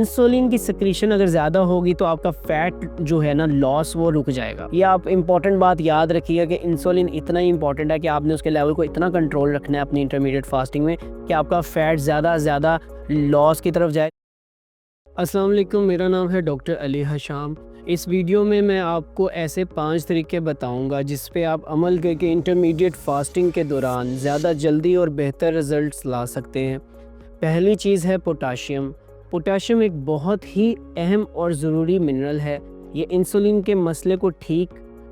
Insulin की secretion अगर ज़्यादा होगी तो आपका फ़ैट जो है ना लॉस वो रुक जाएगा। ये आप इम्पॉर्टेंट बात याद रखिएगा कि इंसुलिन इतना ही इंपॉर्टेंट है कि आपने उसके लेवल को इतना कंट्रोल रखना है अपनी इंटरमीडिएट फास्टिंग में कि आपका फ़ैट ज़्यादा लॉस की तरफ जाए। अस्सलाम वालेकुम, मेरा नाम है डॉक्टर अली हशाम। इस वीडियो में मैं आपको ऐसे 5 तरीके बताऊंगा जिस पे आप अमल करके इंटरमीडिएट फास्टिंग के दौरान ज़्यादा जल्दी और बेहतर रिज़ल्ट्स ला सकते हैं। पहली चीज़ है पोटाशियम। पोटाशियम एक बहुत ही अहम और ज़रूरी मिनरल है। ये इंसुलिन के मसले को ठीक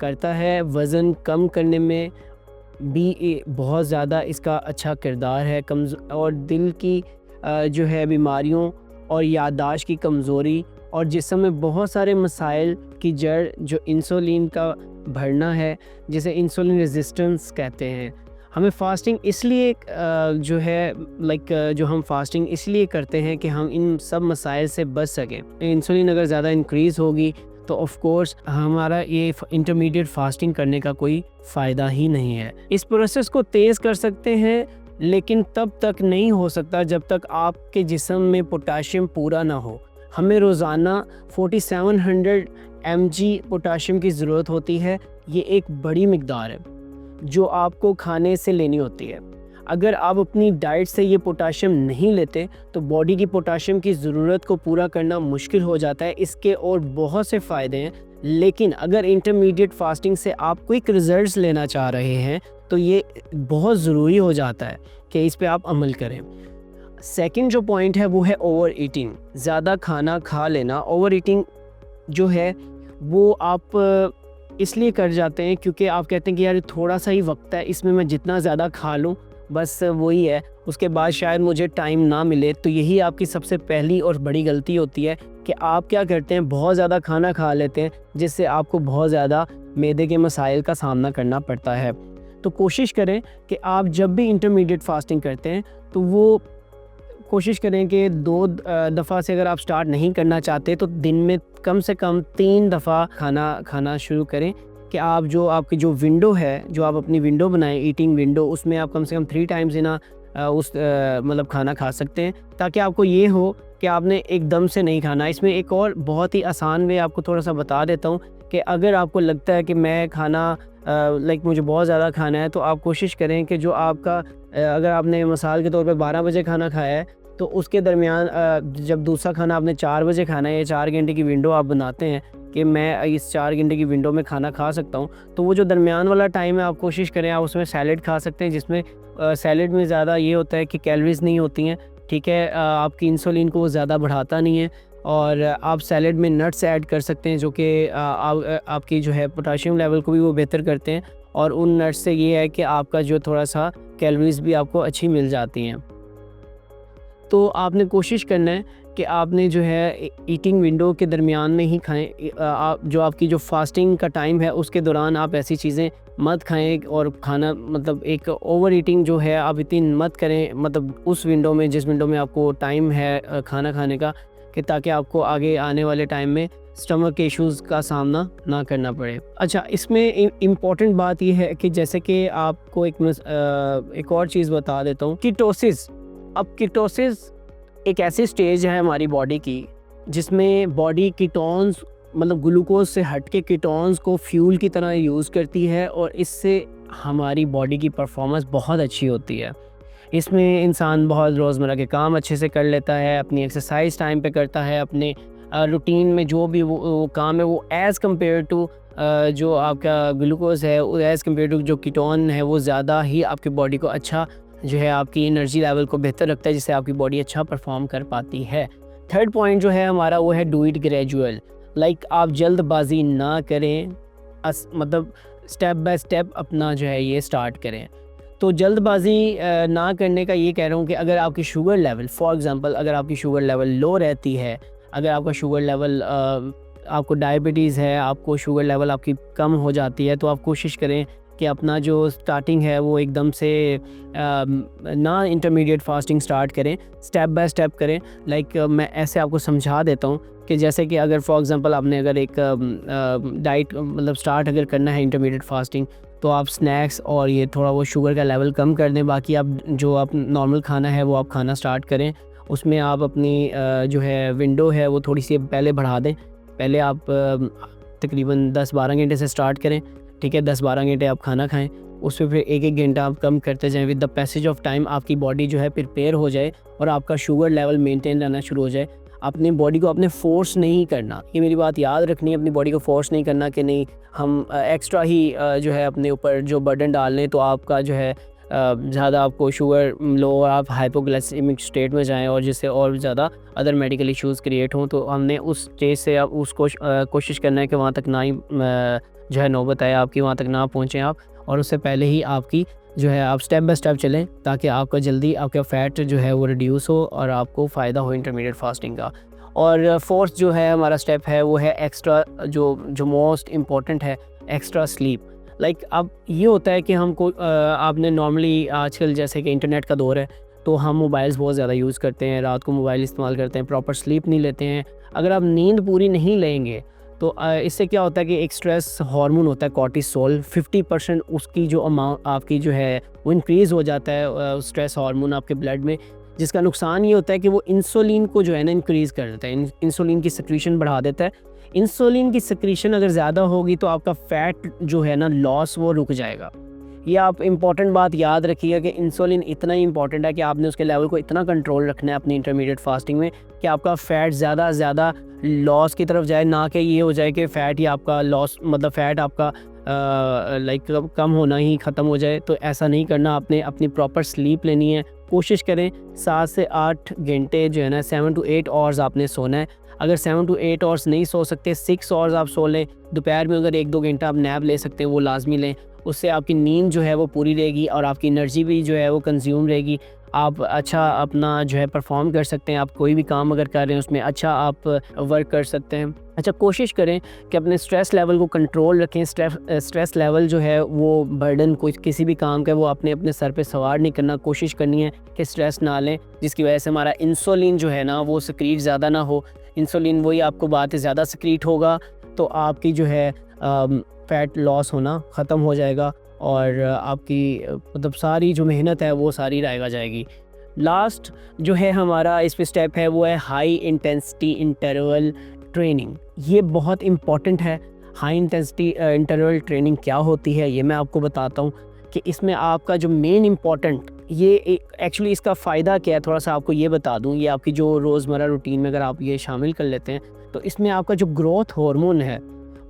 करता है, वज़न कम करने में भी बहुत ज़्यादा इसका अच्छा किरदार है। और दिल की जो है बीमारियों और याददाश्त की कमज़ोरी और जिस्म में बहुत सारे मसाइल की जड़ जो इंसुलिन का बढ़ना है, जिसे इंसुलिन रेजिस्टेंस कहते हैं। हमें फ़ास्टिंग इसलिए जो है जो हम फ़ास्टिंग इसलिए करते हैं कि हम इन सब मसाइल से बच सकें। इंसुलिन अगर ज़्यादा इंक्रीज़ होगी तो ऑफ़ कोर्स हमारा ये इंटरमीडिएट फ़ास्टिंग करने का कोई फ़ायदा ही नहीं है। इस प्रोसेस को तेज़ कर सकते हैं, लेकिन तब तक नहीं हो सकता जब तक आपके जिस्म में पोटाशियम पूरा ना हो। हमें रोज़ाना 4700 mg पोटाशियम की ज़रूरत होती है। ये एक बड़ी मिकदार है जो आपको खाने से लेनी होती है। अगर आप अपनी डाइट से ये पोटाशियम नहीं लेते तो बॉडी की पोटाशियम की ज़रूरत को पूरा करना मुश्किल हो जाता है। इसके और बहुत से फ़ायदे हैं, लेकिन अगर इंटरमीडिएट फास्टिंग से आप क्विक रिजल्ट्स लेना चाह रहे हैं तो ये बहुत ज़रूरी हो जाता है कि इस पे आप अमल करें। सेकंड जो पॉइंट है वो है ओवर ईटिंग। ज़्यादा खाना खा लेना, ओवर ईटिंग जो है वो आप इसलिए कर जाते हैं क्योंकि आप कहते हैं कि यार थोड़ा सा ही वक्त है, इसमें मैं जितना ज़्यादा खा लूँ बस वही है, उसके बाद शायद मुझे टाइम ना मिले। तो यही आपकी सबसे पहली और बड़ी गलती होती है कि आप क्या करते हैं, बहुत ज़्यादा खाना खा लेते हैं जिससे आपको बहुत ज़्यादा मैदे के मसाइल का सामना करना पड़ता है। तो कोशिश करें कि आप जब भी इंटरमीडिएट फास्टिंग करते हैं तो वो कोशिश करें कि 2 दफ़ा से अगर आप स्टार्ट नहीं करना चाहते तो दिन में कम से कम 3 दफ़ा खाना खाना शुरू करें। कि आप जो आपकी जो विंडो है, जो आप अपनी विंडो बनाएं, ईटिंग विंडो, उसमें आप कम से कम 3 टाइम्स मतलब खाना खा सकते हैं, ताकि आपको ये हो कि आपने एकदम से नहीं खाना। इसमें एक और बहुत ही आसान वे आपको थोड़ा सा बता देता हूँ कि अगर आपको लगता है कि मैं खाना मुझे बहुत ज़्यादा खाना है, तो आप कोशिश करें कि जो आपका अगर आपने मिसाल के तौर पे 12 बजे खाना खाया है तो उसके दरमियान जब दूसरा खाना आपने 4 बजे खाना है, या 4 घंटे की विंडो आप बनाते हैं कि मैं इस 4 घंटे की विंडो में खाना खा सकता हूँ, तो वो जो दरमियान वाला टाइम है आप कोशिश करें आप उसमें सैलेड खा सकते हैं, जिसमें सैलेड में ज़्यादा ये होता है कि कैलोरीज़ नहीं होती हैं, ठीक है। आपकी इंसुलिन को वो ज़्यादा बढ़ाता नहीं है। और आप सैलेड में नट्स ऐड कर सकते हैं जो कि आपकी जो है पोटाशियम लेवल को भी वो बेहतर करते हैं। और उन नट्स से ये है कि आपका जो थोड़ा सा कैलोरीज़ भी आपको अच्छी मिल जाती हैं। तो आपने कोशिश करना है कि आपने जो है ईटिंग विंडो के दरमियान में ही खाएं। आप जो आपकी जो फास्टिंग का टाइम है उसके दौरान आप ऐसी चीज़ें मत खाएं, और खाना मतलब एक ओवर ईटिंग जो है आप इतनी मत करें, मतलब उस विंडो में जिस विंडो में आपको टाइम है खाना खाने का, कि ताकि आपको आगे आने वाले टाइम में स्टमक के इश्यूज़ का सामना ना करना पड़े। अच्छा, इसमें इम्पॉर्टेंट बात यह है कि जैसे कि आपको एक और चीज़ बता देता हूँ, कीटोसिस। अब कीटोसिस एक ऐसी स्टेज है हमारी बॉडी की जिसमें बॉडी कीटोन्स मतलब ग्लूकोज से हट के कीटोन्स को फ्यूल की तरह यूज़ करती है, और इससे हमारी बॉडी की परफॉर्मेंस बहुत अच्छी होती है। इसमें इंसान बहुत रोज़मर्रा के काम अच्छे से कर लेता है, अपनी एक्सरसाइज टाइम पे करता है, अपने रूटीन में जो भी वो काम है वो एज़ कम्पेयर टू जो आपका ग्लूकोज है, एज़ कम्पेयर टू जो कीटोन है वो ज़्यादा ही आपकी बॉडी को अच्छा जो है आपकी एनर्जी लेवल को बेहतर रखता है, जिससे आपकी बॉडी अच्छा परफॉर्म कर पाती है। थर्ड पॉइंट जो है हमारा वो है डू इट ग्रेजुअल। आप जल्दबाजी ना करें, मतलब स्टेप बाय स्टेप अपना जो है ये स्टार्ट करें। तो जल्दबाजी ना करने का ये कह रहा हूँ कि अगर आपकी शुगर लेवल, फॉर एग्ज़ाम्पल अगर आपकी शुगर लेवल लो रहती है, अगर आपका शुगर लेवल आपको डायबिटीज़ है, आपको शुगर लेवल आपकी कम हो जाती है, तो आप कोशिश करें कि अपना जो स्टार्टिंग है वो एकदम से ना इंटरमीडिएट फास्टिंग स्टार्ट करें, स्टेप बाय स्टेप करें। मैं ऐसे आपको समझा देता हूँ कि जैसे कि अगर फॉर एग्ज़ाम्पल आपने अगर एक डाइट मतलब स्टार्ट अगर करना है इंटरमीडिएट फास्टिंग, तो आप स्नैक्स और ये थोड़ा वो शुगर का लेवल कम कर दें, बाकी आप जो आप नॉर्मल खाना है वो आप खाना स्टार्ट करें। उसमें आप अपनी जो है विंडो है वो थोड़ी सी पहले बढ़ा दें। पहले आप तकरीबन 10-12 घंटे से स्टार्ट करें, ठीक है। 10-12 घंटे आप खाना खाएँ, उसमें फिर 1-1 घंटा आप कम करते जाएँ। With the passage of time आपकी बॉडी जो है प्रिपेयर हो जाए और आपका शुगर लेवल मेंटेन रहना शुरू हो जाए। अपनी बॉडी को आपने फ़ोर्स नहीं करना, ये मेरी बात याद रखनी है, अपनी बॉडी को फ़ोर्स नहीं करना कि नहीं हम एक्स्ट्रा ही जो है अपने ऊपर जो बर्डन डाल लें तो आपका जो है ज़्यादा आपको शुगर लो और आप हाइपोग्लाइसेमिक स्टेट में जाएँ और जिससे और ज़्यादा अदर मेडिकल इश्यूज़ क्रिएट हों। तो हमने उस स्टेज से अब उसको कोशिश करना है कि वहाँ तक ना ही जो है नौबत आए आपकी, वहाँ तक ना पहुँचें आप, और उससे पहले ही आपकी जो है आप स्टेप बाय स्टेप चलें ताकि आपका जल्दी आपका फ़ैट जो है वो रिड्यूस हो और आपको फ़ायदा हो इंटरमीडिएट फास्टिंग का। और फोर्थ जो है हमारा स्टेप है वो है एक्स्ट्रा जो मोस्ट इम्पॉर्टेंट है, एक्स्ट्रा स्लीप। लाइक अब ये होता है कि हमको आपने नॉर्मली आजकल जैसे कि इंटरनेट का दौर है तो हम मोबाइल्स बहुत ज़्यादा यूज़ करते हैं, रात को मोबाइल इस्तेमाल करते हैं, प्रॉपर स्लीप नहीं लेते हैं। अगर आप नींद पूरी नहीं लेंगे तो इससे क्या होता है कि एक स्ट्रेस हार्मोन होता है कॉर्टिसोल, 50% उसकी जो अमाउंट आपकी जो है वो इंक्रीज़ हो जाता है स्ट्रेस हार्मोन आपके ब्लड में, जिसका नुकसान ये होता है कि वो इंसुलिन को जो है ना इंक्रीज़ कर देता है, इंसुलिन की सिक्रीशन बढ़ा देता है। इंसुलिन की सिक्रीशन अगर ज़्यादा होगी तो आपका फ़ैट जो है ना लॉस वो रुक जाएगा। ये आप इम्पॉर्टेंट बात याद रखिएगा कि इंसुलिन इतना ही इंपॉर्टेंट है कि आपने उसके लेवल को इतना कंट्रोल रखना है अपनी इंटरमीडिएट फास्टिंग में कि आपका फ़ैट ज़्यादा लॉस की तरफ जाए, ना कि ये हो जाए कि फ़ैट ही आपका लॉस मतलब फ़ैट आपका लाइक कम होना ही ख़त्म हो जाए। तो ऐसा नहीं करना, आपने अपनी प्रॉपर स्लीप लेनी है। कोशिश करें 7 से 8 घंटे जो है ना 7 to 8 आवर्स आपने सोना है। अगर 7 to 8 आवर्स नहीं सो सकते 6 आवर्स आप सो लें। दोपहर में अगर 1-2 घंटा आप नैप ले सकते हैं वो लाजमी लें, उससे आपकी नींद जो है वो पूरी रहेगी और आपकी एनर्जी भी जो है वो कंज्यूम रहेगी। आप अच्छा अपना जो है परफॉर्म कर सकते हैं, आप कोई भी काम अगर कर रहे हैं उसमें अच्छा आप वर्क कर सकते हैं। अच्छा कोशिश करें कि अपने स्ट्रेस लेवल को कंट्रोल रखें। स्ट्रेस लेवल जो है वो बर्डन कोई किसी भी काम का वो आपने अपने सर पे सवार नहीं करना, कोशिश करनी है कि स्ट्रेस ना लें जिसकी वजह से हमारा इंसुलिन जो है ना वो सिक्रीट ज़्यादा ना हो। इंसुलिन वही आपको बात है ज़्यादा सिक्रीट होगा तो आपकी जो है फ़ैट लॉस होना ख़त्म हो जाएगा और आपकी मतलब सारी जो मेहनत है वो सारी रायगा जाएगी। लास्ट जो है हमारा इस पे स्टेप है वो है हाई इंटेंसिटी इंटरवल ट्रेनिंग। ये बहुत इम्पॉर्टेंट है। हाई इंटेंसिटी इंटरवल ट्रेनिंग क्या होती है ये मैं आपको बताता हूँ कि इसमें आपका जो मेन इम्पॉर्टेंट ये एक्चुअली इसका फ़ायदा क्या है थोड़ा सा आपको ये बता दूँ। ये आपकी जो रोज़मर्रा रूटीन में अगर आप ये शामिल कर लेते हैं तो इसमें आपका जो ग्रोथ हार्मोन है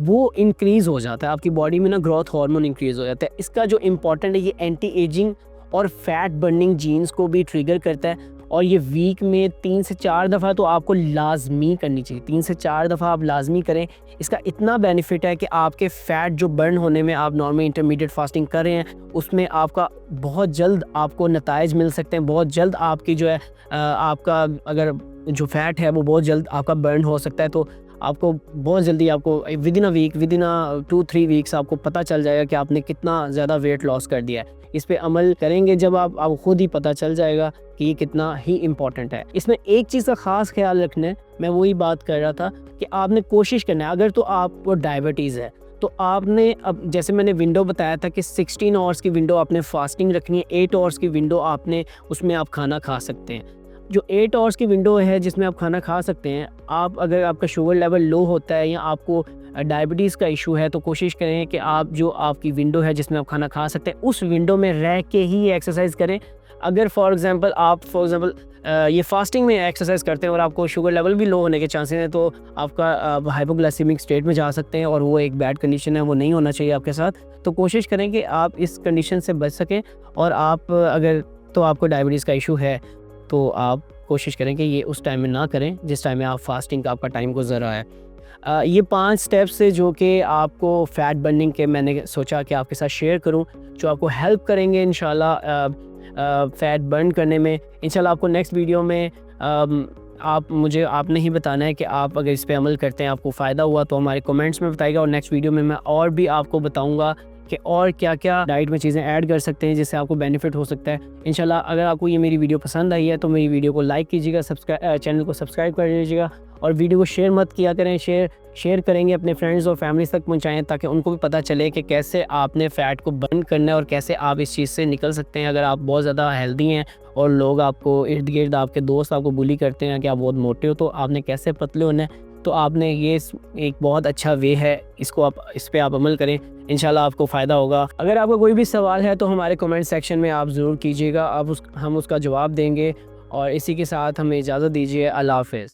वो इंक्रीज़ हो जाता है, आपकी बॉडी में ना ग्रोथ हार्मोन इंक्रीज़ हो जाता है। इसका जो इम्पॉर्टेंट है ये एंटी एजिंग और फैट बर्निंग जीन्स को भी ट्रिगर करता है और ये वीक में 3 से 4 दफ़ा तो आपको लाजमी करनी चाहिए। 3 से 4 दफ़ा आप लाजमी करें। इसका इतना बेनिफिट है कि आपके फ़ैट जो बर्न होने में आप नॉर्मल इंटरमीडिएट फास्टिंग कर रहे हैं उसमें आपका बहुत जल्द आपको नताइज मिल सकते हैं। बहुत जल्द आपकी जो है आपका अगर जो फ़ैट है वो बहुत जल्द आपका बर्न हो सकता है। तो आपको बहुत जल्दी आपको within a week, within 2-3 weeks आपको पता चल जाएगा कि आपने कितना ज़्यादा वेट लॉस कर दिया है। इस पे अमल करेंगे जब आप खुद ही पता चल जाएगा कि ये कितना ही इम्पॉर्टेंट है। इसमें एक चीज़ का ख़ास ख्याल रखना है, मैं वही बात कर रहा था कि आपने कोशिश करना है अगर तो आपको डायबिटीज़ है तो आपने अब जैसे मैंने विंडो बताया था कि 16 आवर्स की विंडो आपने फास्टिंग रखनी है, 8 आवर्स की विंडो आपने उसमें आप खाना खा सकते हैं। जो 8 आवर्स की विंडो है जिसमें आप खाना खा सकते हैं, आप अगर आपका शुगर लेवल लो होता है या आपको डायबिटीज़ का इशू है तो कोशिश करें कि आप जो आपकी विंडो है जिसमें आप खाना खा सकते हैं उस विंडो में रह के ही एक्सरसाइज करें। अगर फॉर एग्जांपल ये फास्टिंग में एक्सरसाइज करते हैं और आपको शुगर लेवल भी लो होने के चांसेस हैं तो आपका हाइपोग्लाइसेमिक स्टेट में जा सकते हैं और वो एक बैड कंडीशन है, वो नहीं होना चाहिए आपके साथ। तो कोशिश करें कि आप इस कंडीशन से बच सकें और आप अगर तो आपको डायबिटीज़ का इशू है तो आप कोशिश करें कि ये उस टाइम में ना करें जिस टाइम में आप फास्टिंग का आपका टाइम गुजर रहा है। ये 5 स्टेप्स है जो कि आपको फ़ैट बर्निंग के मैंने सोचा कि आपके साथ शेयर करूं जो आपको हेल्प करेंगे इंशाल्लाह फ़ैट बर्न करने में। इंशाल्लाह आपको नेक्स्ट वीडियो में आपने ही बताना है कि आप अगर इस पे अमल करते हैं आपको फ़ायदा हुआ तो हमारे कमेंट्स में बताइएगा और नेक्स्ट वीडियो में मैं और भी आपको बताऊँगा कि और क्या क्या डाइट में चीज़ें ऐड कर सकते हैं जिससे आपको बेनिफिट हो सकता है। इंशाल्लाह अगर आपको ये मेरी वीडियो पसंद आई है तो मेरी वीडियो को लाइक कीजिएगा, चैनल को सब्सक्राइब कर लीजिएगा और वीडियो को शेयर मत किया करें। शेयर करेंगे अपने फ्रेंड्स और फैमिली तक पहुंचाएं ताकि उनको भी पता चले कि कैसे आपने फ़ैट को बर्न करना है और कैसे आप इस चीज़ से निकल सकते हैं। अगर आप बहुत ज़्यादा हेल्दी हैं और लोग आपको इर्द गिर्द आपके दोस्त आपको बुली करते हैं कि आप बहुत मोटे हो, तो आपने कैसे पतले होना है, तो आपने ये एक बहुत अच्छा वे है, इसको आप इस पे आप अमल करें, इंशाल्लाह आपको फ़ायदा होगा। अगर आपका कोई भी सवाल है तो हमारे कमेंट सेक्शन में आप ज़रूर कीजिएगा, हम उसका जवाब देंगे। और इसी के साथ हमें इजाज़त दीजिए। अल्लाह हाफ़िज़।